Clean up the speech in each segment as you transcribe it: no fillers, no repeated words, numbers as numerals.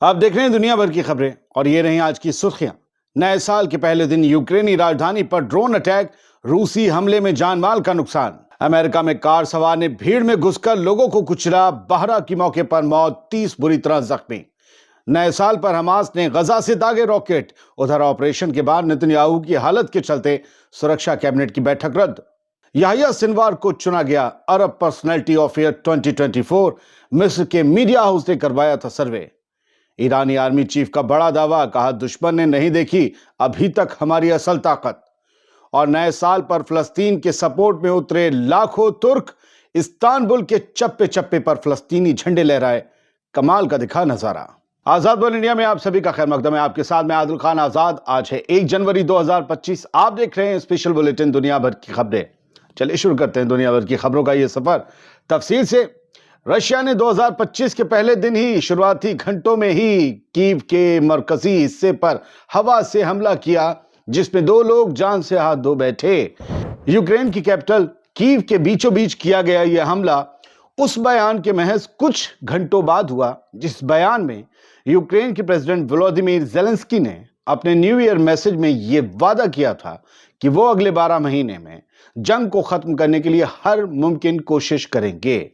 आप देख रहे हैं दुनिया भर की खबरें और ये रही आज की सुर्खियां। नए साल के पहले दिन यूक्रेनी राजधानी पर ड्रोन अटैक, रूसी हमले में जान माल का नुकसान। अमेरिका में कार सवार ने भीड़ में घुसकर लोगों को कुचला, बहरा की मौके पर मौत, 30 बुरी तरह जख्मी। नए साल पर हमास ने गजा से दागे रॉकेट। उधर ऑपरेशन के बाद नेतन्याहू की हालत के चलते सुरक्षा कैबिनेट की बैठक रद्द। याहिया सिनवार को चुना गया अरब पर्सनैलिटी ऑफ ईयर 2024। मिस्र के मीडिया हाउस ने करवाया था सर्वे। ईरानी आर्मी चीफ का बड़ा दावा, कहा दुश्मन ने नहीं देखी अभी तक हमारी असल ताकत। और नए साल पर फिलिस्तीन के सपोर्ट में उतरे लाखों तुर्क, इस्तांबुल के चप्पे चप्पे पर फिलिस्तीनी झंडे लहराए। कमाल का दिखा नजारा। आजाद वर्ल्ड इंडिया में आप सभी का खैर मकदम है। आपके साथ मैं आदिल खान आजाद। आज है 1 जनवरी 2025। आप देख रहे हैं स्पेशल बुलेटिन दुनिया भर की खबरें। चलिए शुरू करते हैं दुनिया भर की खबरों का ये सफर तफसील से। रशिया ने 2025 के पहले दिन ही शुरुआती घंटों में ही कीव के मरकजी हिस्से पर हवा से हमला किया, जिसमें 2 लोग जान से हाथ धो बैठे। यूक्रेन की कैपिटल कीव के बीचों बीच किया गया यह हमला उस बयान के महज कुछ घंटों बाद हुआ जिस बयान में यूक्रेन के प्रेसिडेंट वोलोदिमीर जेलेंस्की ने अपने न्यू ईयर मैसेज में यह वादा किया था कि वो अगले 12 महीने में जंग को खत्म करने के लिए हर मुमकिन कोशिश करेंगे।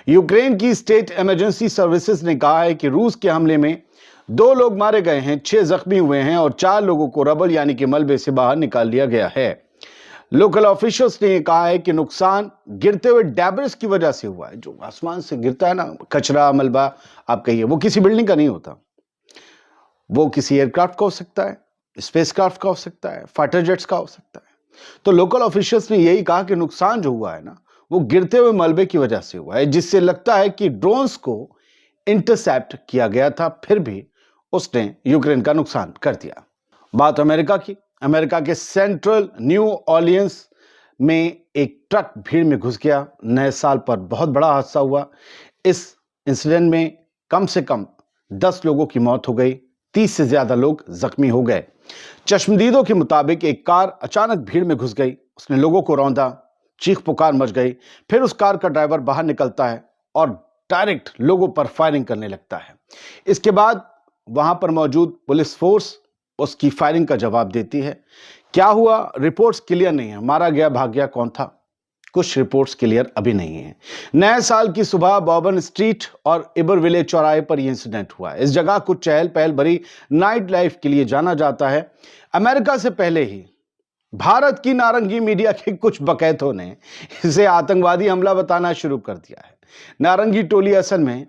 यूक्रेन की स्टेट इमरजेंसी सर्विसेज ने कहा है कि रूस के हमले में 2 लोग मारे गए हैं, 6 जख्मी हुए हैं और 4 लोगों को रबल यानी कि मलबे से बाहर निकाल लिया गया है। लोकल ऑफिशियल्स ने कहा है कि नुकसान गिरते हुए डैब्रिस की वजह से हुआ है। जो आसमान से गिरता है ना, कचरा मलबा आप कहिए, वो किसी बिल्डिंग का नहीं होता, वो किसी एयरक्राफ्ट का हो सकता है, स्पेसक्राफ्ट का हो सकता है, फाइटर जेट्स का हो सकता है। तो लोकल ऑफिशियल्स ने यही कहा कि नुकसान जो हुआ है ना, वो गिरते हुए मलबे की वजह से हुआ है, जिससे लगता है कि ड्रोन्स को इंटरसेप्ट किया गया था, फिर भी उसने यूक्रेन का नुकसान कर दिया। बात अमेरिका की। अमेरिका के सेंट्रल न्यू ऑर्लियंस में एक ट्रक भीड़ में घुस गया। नए साल पर बहुत बड़ा हादसा हुआ। इस इंसिडेंट में कम से कम 10 लोगों की मौत हो गई, 30 से ज्यादा लोग जख्मी हो गए। चश्मदीदों के मुताबिक एक कार अचानक भीड़ में घुस गई, उसने लोगों को रौंदा, चीख पुकार मच गई। फिर उस कार का ड्राइवर बाहर निकलता है और डायरेक्ट लोगों पर फायरिंग करने लगता है। इसके बाद वहां पर मौजूद पुलिस फोर्स उसकी फायरिंग का जवाब देती है। क्या हुआ, रिपोर्ट्स क्लियर नहीं है। मारा गया, भाग गया, कौन था, कुछ रिपोर्ट्स क्लियर अभी नहीं है। नए साल की सुबह बॉबन स्ट्रीट और इबरविले चौराहे पर यह इंसिडेंट हुआ। इस जगह को चहल पहल भरी नाइट लाइफ के लिए जाना जाता है। अमेरिका से पहले ही भारत की नारंगी मीडिया के कुछ बकैतों ने इसे आतंकवादी हमला बताना शुरू कर दिया है। नारंगी टोली असल में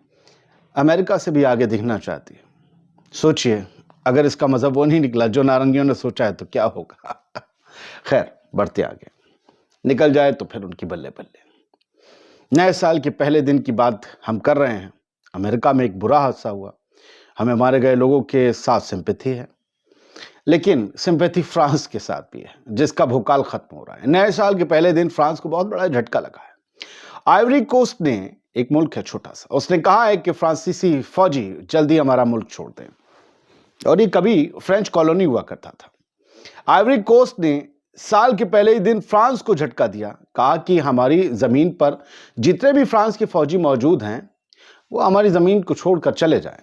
अमेरिका से भी आगे दिखना चाहती है। सोचिए, अगर इसका मजहब वो नहीं निकला जो नारंगियों ने सोचा है तो क्या होगा। खैर, बढ़ते आगे। निकल जाए तो फिर उनकी बल्ले बल्ले। नए साल के पहले दिन की बात हम कर रहे हैं। अमेरिका में एक बुरा हादसा हुआ। हमें मारे गए लोगों के साथ सिंपैथी है, लेकिन सिंपैथी फ्रांस के साथ भी है, जिसका भूकाल खत्म हो रहा है। नए साल के पहले दिन फ्रांस को बहुत बड़ा झटका लगा है। आइवरी कोस्ट ने, एक मुल्क है छोटा सा, उसने कहा है कि फ्रांसीसी फौजी जल्दी हमारा मुल्क छोड़ दें। और ये कभी फ्रेंच कॉलोनी हुआ करता था। आइवरी कोस्ट ने साल के पहले ही दिन फ्रांस को झटका दिया, कहा कि हमारी जमीन पर जितने भी फ्रांस के फौजी मौजूद हैं वो हमारी जमीन को छोड़कर चले जाएं।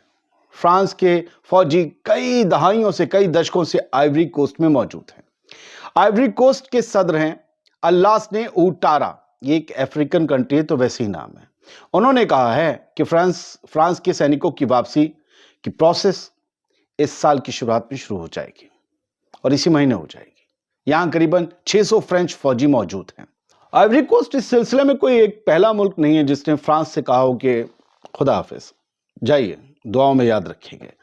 फ्रांस के फौजी कई दहाइयों से, कई दशकों से आइवरी कोस्ट में मौजूद हैं। आइवरी कोस्ट के सदर हैं अल्लासने ouattara। ये एक अफ्रीकन कंट्री है तो वैसे ही नाम है। उन्होंने कहा है कि फ्रांस के सैनिकों की वापसी की प्रोसेस इस साल की शुरुआत में शुरू हो जाएगी और इसी महीने हो जाएगी। यहां करीबन 600 फ्रेंच फौजी मौजूद हैं। आइवरी कोस्ट इस सिलसिले में कोई एक पहला मुल्क नहीं है जिसने फ्रांस से कहा हो कि खुदा हाफिज, जाइए, दुआओं में याद रखेंगे।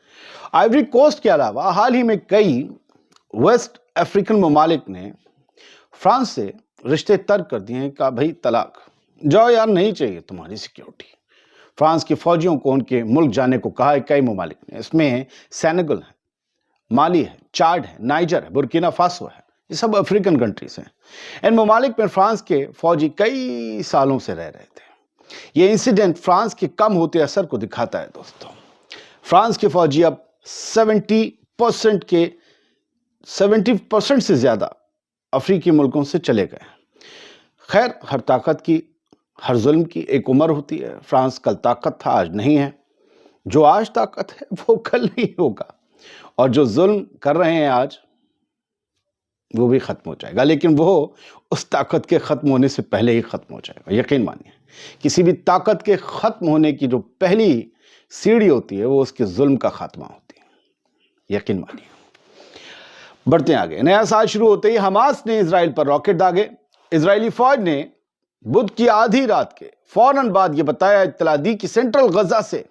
आइवरी कोस्ट के अलावा हाल ही में कई वेस्ट अफ्रीकन ममालिक ने फ्रांस से रिश्ते तर्क कर दिए हैं। कहा भाई तलाक, जाओ यार, नहीं चाहिए तुम्हारी सिक्योरिटी। फ्रांस के फौजियों को उनके मुल्क जाने को कहा है कई ममालिक ने। इसमें सेनेगल है, माली है, चाड है, नाइजर है, बुर्किना फासो है। ये सब अफ्रीकन कंट्रीज हैं। इन ममालिक में फ्रांस के फौजी कई सालों से रह रहे थे। ये इंसिडेंट फ्रांस के कम होते असर को दिखाता है दोस्तों। फ्रांस के फौजी अब 70% से ज्यादा अफ्रीकी मुल्कों से चले गए। खैर, हर ताकत की, हर जुल्म की एक उम्र होती है। फ्रांस कल ताकत था, आज नहीं है। जो आज ताकत है वो कल नहीं होगा, और जो जुल्म कर रहे हैं आज वो भी खत्म हो जाएगा, लेकिन वो उस ताकत के खत्म होने से पहले ही खत्म हो जाएगा। यकीन मानिए, किसी भी ताकत के खत्म होने की जो पहली सीढ़ी होती है वो उसके जुल्म का खात्मा होती है। यकीन मानिए। बढ़ते हैं आगे। नया साल शुरू होते ही हमास ने इजराइल पर रॉकेट दागे। इजरायली फौज ने बुध की आधी रात के फौरन बाद यह बताया, इत्तला दी कि सेंट्रल गजा से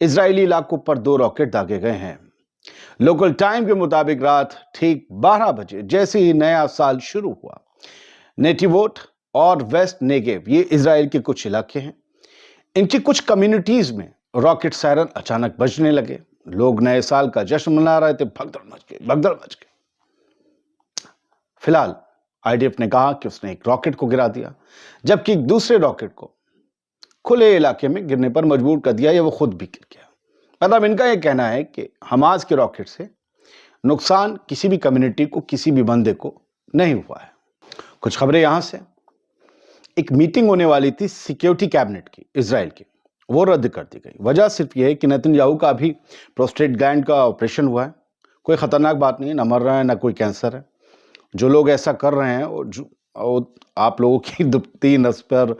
इजरायली इलाकों पर 2 रॉकेट दागे गए हैं। लोकल टाइम के मुताबिक रात ठीक 12 बजे जैसे ही नया साल शुरू हुआ, नेटिवोट और वेस्ट नेगेव, ये इजराइल के कुछ इलाके हैं, इनकी कुछ कम्युनिटीज में रॉकेट सायरन अचानक बजने लगे। लोग नए साल का जश्न मना रहे थे। भगदड़ मच गई। फिलहाल आईडीएफ ने कहा कि उसने एक रॉकेट को गिरा दिया, जबकि एक दूसरे रॉकेट को खुले इलाके में गिरने पर मजबूर कर दिया, या वो खुद भी गिर गया। मतलब इनका यह कहना है कि हमास के रॉकेट से नुकसान किसी भी कम्युनिटी को, किसी भी बंदे को नहीं हुआ है। कुछ खबरें यहां से। एक मीटिंग होने वाली थी सिक्योरिटी कैबिनेट की इजराइल की, वो रद्द कर दी गई। वजह सिर्फ यह है कि नेतन्याहू का अभी प्रोस्टेट ग्लैंड का ऑपरेशन हुआ है। कोई खतरनाक बात नहीं है, ना मर रहा है ना कोई कैंसर है। जो लोग ऐसा कर रहे हैं और आप लोगों की दुबती नस पर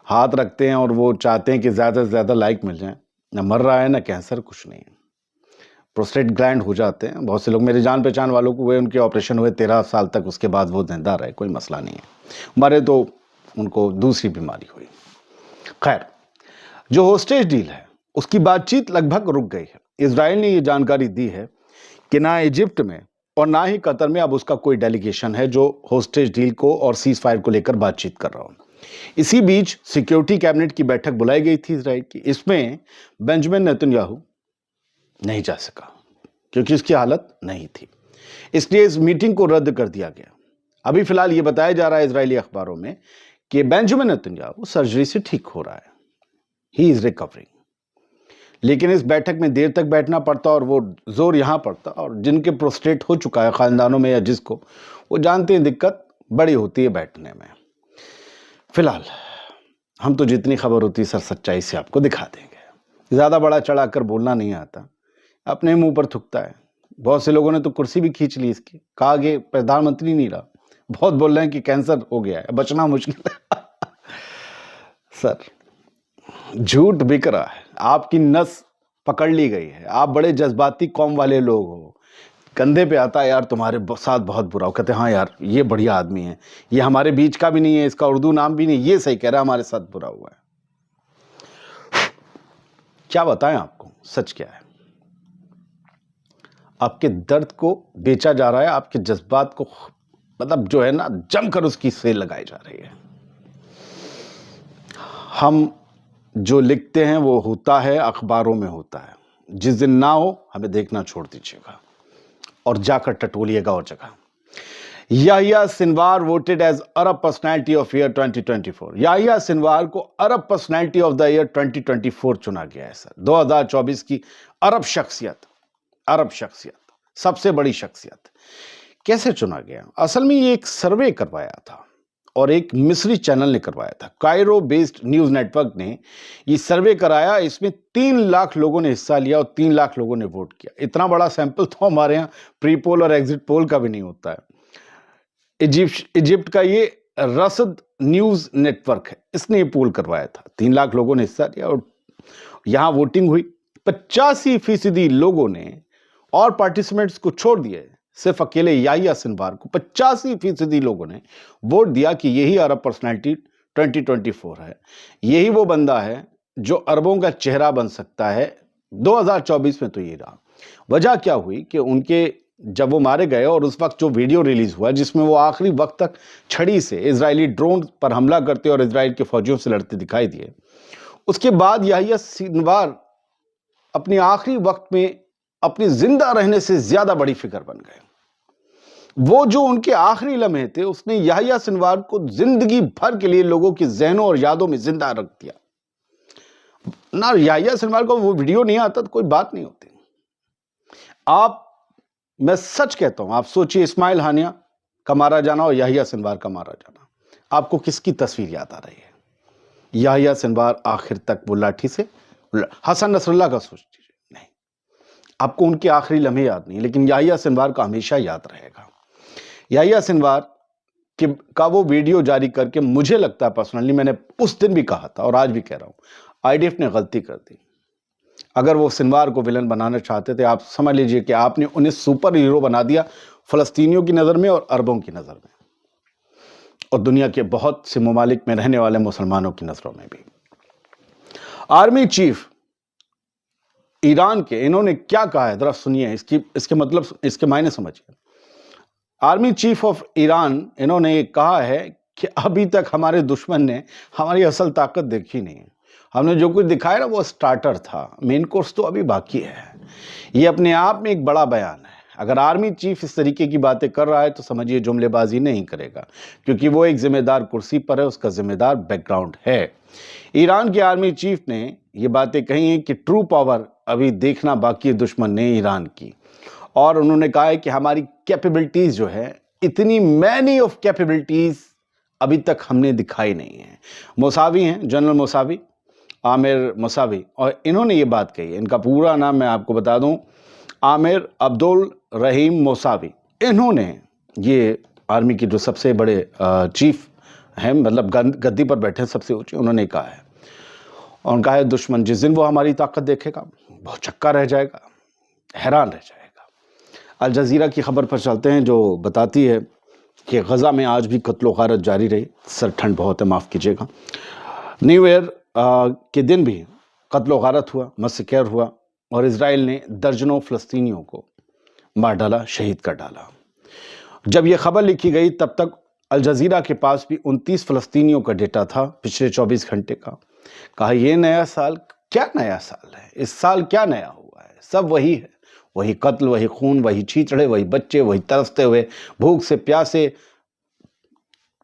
हाथ रखते हैं और वो चाहते हैं कि ज़्यादा से ज़्यादा लाइक मिल जाए, ना मर रहा है ना कैंसर, कुछ नहीं है। प्रोस्टेट ग्लैंड हो जाते हैं बहुत से लोग, मेरे जान पहचान वालों को हुए, उनके ऑपरेशन हुए 13 साल तक, उसके बाद वो जिंदा रहे, कोई मसला नहीं है। मरे तो उनको दूसरी बीमारी हुई। खैर, जो होस्टेज डील है उसकी बातचीत लगभग रुक गई है। इजराइल ने ये जानकारी दी है कि ना इजिप्ट में और ना ही कतर में अब उसका कोई डेलीगेशन है जो होस्टेज डील को और सीज फायर को लेकर बातचीत कर रहा हो। इसी बीच सिक्योरिटी कैबिनेट की बैठक बुलाई गई थी इजराइल की। इसमें बेंजामिन नेतन्याहू नहीं जा सका क्योंकि उसकी हालत नहीं थी, इसलिए इस मीटिंग को रद्द कर दिया गया। अभी फिलहाल ये बताया जा रहा है इजरायली अखबारों में कि बेंजामिन नेतन्याहू सर्जरी से ठीक हो रहा है, ही इज रिकवरिंग। लेकिन इस बैठक में देर तक बैठना पड़ता और वो जोर यहां पड़ता, और जिनके प्रोस्टेट हो चुका है खानदानों में या जिसको, वो जानते हैं दिक्कत बड़ी होती है बैठने में। फिलहाल हम तो जितनी खबर होती है सर सच्चाई से आपको दिखा देंगे। ज्यादा बड़ा चढ़ाकर बोलना नहीं आता, अपने मुंह पर थूकता है। बहुत से लोगों ने तो कुर्सी भी खींच ली इसकी, कहा कि प्रधानमंत्री नहीं रहा। बहुत बोल रहे हैं कि कैंसर हो गया है, बचना मुश्किल है। सर, झूठ बिक रहा है, आपकी नस पकड़ ली गई है, आप बड़े जज्बाती कौम वाले लोग हो। कंधे पे आता है यार तुम्हारे साथ बहुत बुरा हो, कहते हैं हाँ यार ये बढ़िया आदमी है, ये हमारे बीच का भी नहीं है, इसका उर्दू नाम भी नहीं, ये सही कह रहा है, हमारे साथ बुरा हुआ है। क्या बताएं आपको, सच क्या है। आपके दर्द को बेचा जा रहा है, आपके जज्बात को मतलब जो है ना जमकर उसकी सेल लगाई जा रही है। हम जो लिखते हैं वो होता है, अखबारों में होता है। जिस दिन ना हो हमें देखना छोड़ दीजिएगा और जाकर टटोलिएगा और जगह। Yahya Sinwar voted as Arab personality of year 2024। Yahya Sinwar को Arab personality of the year 2024 चुना गया है सर। 2024 की अरब शख्सियत, सबसे बड़ी शख्सियत। कैसे चुना गया? असल में ये एक सर्वे करवाया था और एक मिस्री चैनल ने करवाया था। कायरो बेस्ड न्यूज नेटवर्क ने ये सर्वे कराया। इसमें 3 लाख लोगों ने हिस्सा लिया और 3 लाख लोगों ने वोट किया। इतना बड़ा सैंपल तो हमारे यहाँ प्री पोल और एग्जिट पोल का भी नहीं होता है। इजिप्ट का ये रसद न्यूज नेटवर्क है, इसने ये पोल करवाया था। 3 लाख लोगों ने हिस्सा लिया और यहां वोटिंग हुई। 85% लोगों ने, और पार्टिसिपेंट्स को छोड़ दिए, सिर्फ अकेले याहिया सिनवार को 85% लोगों ने वोट दिया कि यही अरब पर्सनैलिटी 2024 है। यही वो बंदा है जो अरबों का चेहरा बन सकता है। 2024 में तो ये रहा। वजह क्या हुई कि उनके जब वो मारे गए और उस वक्त जो वीडियो रिलीज हुआ जिसमें वो आखिरी वक्त तक छड़ी से इजरायली ड्रोन पर हमला करते और इजराइल के फौजियों से लड़ते दिखाई दिए, उसके बाद याहिया सिनवार अपने आखिरी वक्त में अपनी जिंदा रहने से ज्यादा बड़ी फिगर बन गए। वो जो उनके आखिरी लम्हे थे, उसने याहिया सिनवार को जिंदगी भर के लिए लोगों की ज़हनों और यादों में जिंदा रख दिया ना। याहिया सिनवार को वो वीडियो नहीं आता तो कोई बात नहीं होती। मैं सच कहता हूं, आप सोचिए इस्माइल हानिया का मारा जाना और याहिया सिनवार का मारा जाना, आपको किसकी तस्वीर याद आ रही है? याहिया सिनवार आखिर तक वो लाठी से, हसन नसरुल्लाह का सोचिए, آپ کو ان کے آخری لمحے یاد نہیں، لیکن یحییٰ سنوار کا ہمیشہ یاد رہے گا۔ یحییٰ سنوار کا وہ ویڈیو جاری کر کے مجھے لگتا ہے پرسنلی، میں نے اس دن بھی کہا تھا اور آج بھی کہہ رہا ہوں، آئی ڈی ایف نے غلطی کر دی۔ اگر وہ سنوار کو ولن بنانا چاہتے تھے، آپ سمجھ لیجئے کہ آپ نے انہیں سپر ہیرو بنا دیا فلسطینیوں کی نظر میں اور عربوں کی نظر میں، اور دنیا کے بہت سے ممالک میں رہنے والے مسلمانوں کی نظروں میں بھی۔ آرمی چیف ایران کے، انہوں نے کیا کہا ہے ذرا سنیے، اس کے مطلب، اس کے معنی سمجھیے۔ آرمی چیف آف ایران، انہوں نے یہ کہا ہے کہ ابھی تک ہمارے دشمن نے ہماری اصل طاقت دیکھی نہیں ہے، ہم نے جو کچھ دکھایا نا وہ سٹارٹر تھا، مین کورس تو ابھی باقی ہے۔ یہ اپنے آپ میں ایک بڑا بیان ہے۔ اگر آرمی چیف اس طریقے کی باتیں کر رہا ہے تو سمجھیے جملے بازی نہیں کرے گا، کیونکہ وہ ایک ذمہ دار کرسی پر ہے، اس کا ذمہ دار بیک گراؤنڈ ہے۔ ایران کے آرمی چیف نے یہ باتیں کہی ہیں کہ ٹرو پاور ابھی دیکھنا باقی ہے دشمن نے ایران کی، اور انہوں نے کہا ہے کہ ہماری کیپیبلٹیز جو ہے، اتنی مینی آف کیپیبلٹیز ابھی تک ہم نے دکھائی نہیں ہیں۔ موساوی ہیں، جنرل موساوی، عامر موساوی، اور انہوں نے یہ بات کہی ہے۔ ان کا پورا نام میں آپ کو بتا دوں، عامر عبدالرحیم موساوی۔ انہوں نے یہ آرمی کے جو سب سے بڑے چیف ہیں، مطلب گدی پر بیٹھے سب سے اونچے، انہوں نے کہا ہے، اور کہا ہے دشمن جس دن وہ ہماری طاقت دیکھے گا بہت چکا رہ جائے گا، حیران رہ جائے گا۔ الجزیرہ کی خبر پر چلتے ہیں جو بتاتی ہے کہ غزہ میں آج بھی قتل و غارت جاری رہی۔ سر ٹھنڈ بہت ہے، معاف کیجیے گا۔ نیو ایئر کے دن بھی قتل و غارت ہوا، مسیکر ہوا، اور اسرائیل نے درجنوں فلسطینیوں کو مار ڈالا، شہید کر ڈالا۔ جب یہ خبر لکھی گئی تب تک الجزیرہ کے پاس بھی 29 فلسطینیوں کا ڈیٹا تھا پچھلے 24 گھنٹے کا۔ کہا یہ نیا سال، کیا نیا سال ہے؟ اس سال کیا نیا ہوا ہے؟ سب وہی ہے، وہی قتل، وہی خون، وہی چھیچڑے، وہی بچے، وہی ترستے ہوئے، بھوک سے پیاسے،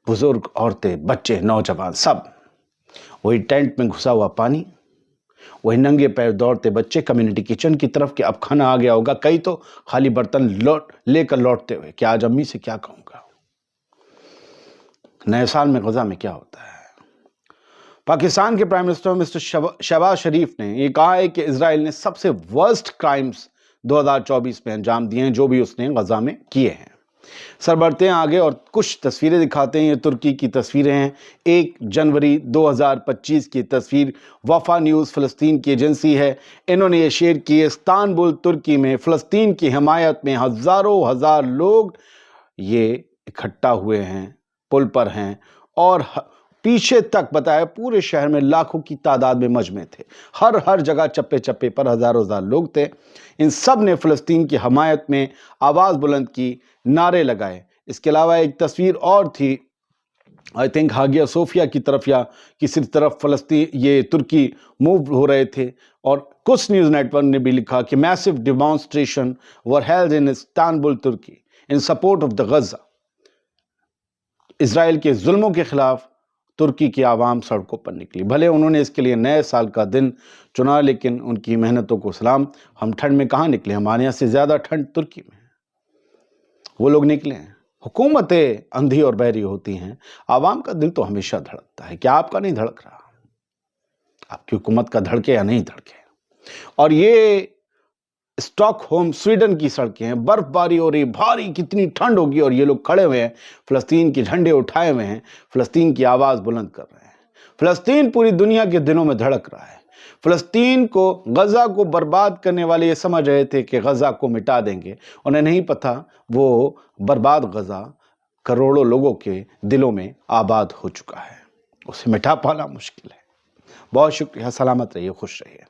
بزرگ، عورتیں، بچے، نوجوان، سب وہی ٹینٹ میں گھسا ہوا پانی، وہی ننگے پیر دوڑتے بچے کمیونٹی کچن کی طرف کہ اب کھانا آ گیا ہوگا، کئی تو خالی برتن لے کر لوٹتے ہوئے کہ آج امی سے کیا کہوں گا۔ نئے سال میں غزہ میں کیا ہوتا ہے؟ پاکستان کے پرائم منسٹر مسٹر شہباز شریف نے یہ کہا ہے کہ اسرائیل نے سب سے ورسٹ کرائمز 2024 میں انجام دیے ہیں جو بھی اس نے غزہ میں کیے ہیں۔ سر بڑھتے ہیں آگے اور کچھ تصویریں دکھاتے ہیں۔ یہ ترکی کی تصویریں ہیں، 1 جنوری 2025 کی تصویر، وفا نیوز فلسطین کی ایجنسی ہے، انہوں نے یہ شیئر کی ہے۔ استنبول ترکی میں فلسطین کی حمایت میں ہزار لوگ یہ اکٹھا ہوئے ہیں، پل پر ہیں، اور پیچھے تک بتایا پورے شہر میں لاکھوں کی تعداد میں مجمع تھے، ہر جگہ چپے چپے پر ہزار لوگ تھے۔ ان سب نے فلسطین کی حمایت میں آواز بلند کی، نعرے لگائے۔ اس کے علاوہ ایک تصویر اور تھی، آئی تھنک ہاگیا صوفیہ کی طرف یا کسی طرف فلسطین، یہ ترکی موو ہو رہے تھے، اور کچھ نیوز نیٹ ورک نے بھی لکھا کہ massive demonstrations were held in Istanbul Turkey in support of the Gaza. اسرائیل کے ظلموں کے خلاف ترکی کی عوام سڑکوں پر نکلی۔ بھلے انہوں نے اس کے لیے نئے سال کا دن چنا، لیکن ان کی محنتوں کو سلام۔ ہم ٹھنڈ میں کہاں نکلے؟ ہمارے یہاں سے زیادہ ٹھنڈ ترکی میں ہے، وہ لوگ نکلے ہیں۔ حکومتیں اندھی اور بہری ہوتی ہیں، عوام کا دل تو ہمیشہ دھڑکتا ہے۔ کیا آپ کا نہیں دھڑک رہا؟ آپ کی حکومت کا دھڑکے یا نہیں دھڑکے؟ اور یہ اسٹاک ہوم سویڈن کی سڑکیں ہیں، برف باری ہو رہی، بھاری، کتنی ٹھنڈ ہوگی، اور یہ لوگ کھڑے ہوئے ہیں، فلسطین کے جھنڈے اٹھائے ہوئے ہیں، فلسطین کی آواز بلند کر رہے ہیں۔ فلسطین پوری دنیا کے دلوں میں دھڑک رہا ہے۔ فلسطین کو، غزہ کو برباد کرنے والے یہ سمجھ رہے تھے کہ غزہ کو مٹا دیں گے، انہیں نہیں پتا وہ برباد غزہ کروڑوں لوگوں کے دلوں میں آباد ہو چکا ہے، اسے مٹا پانا مشکل ہے۔ بہت شکریہ، سلامت رہیے، خوش رہیے۔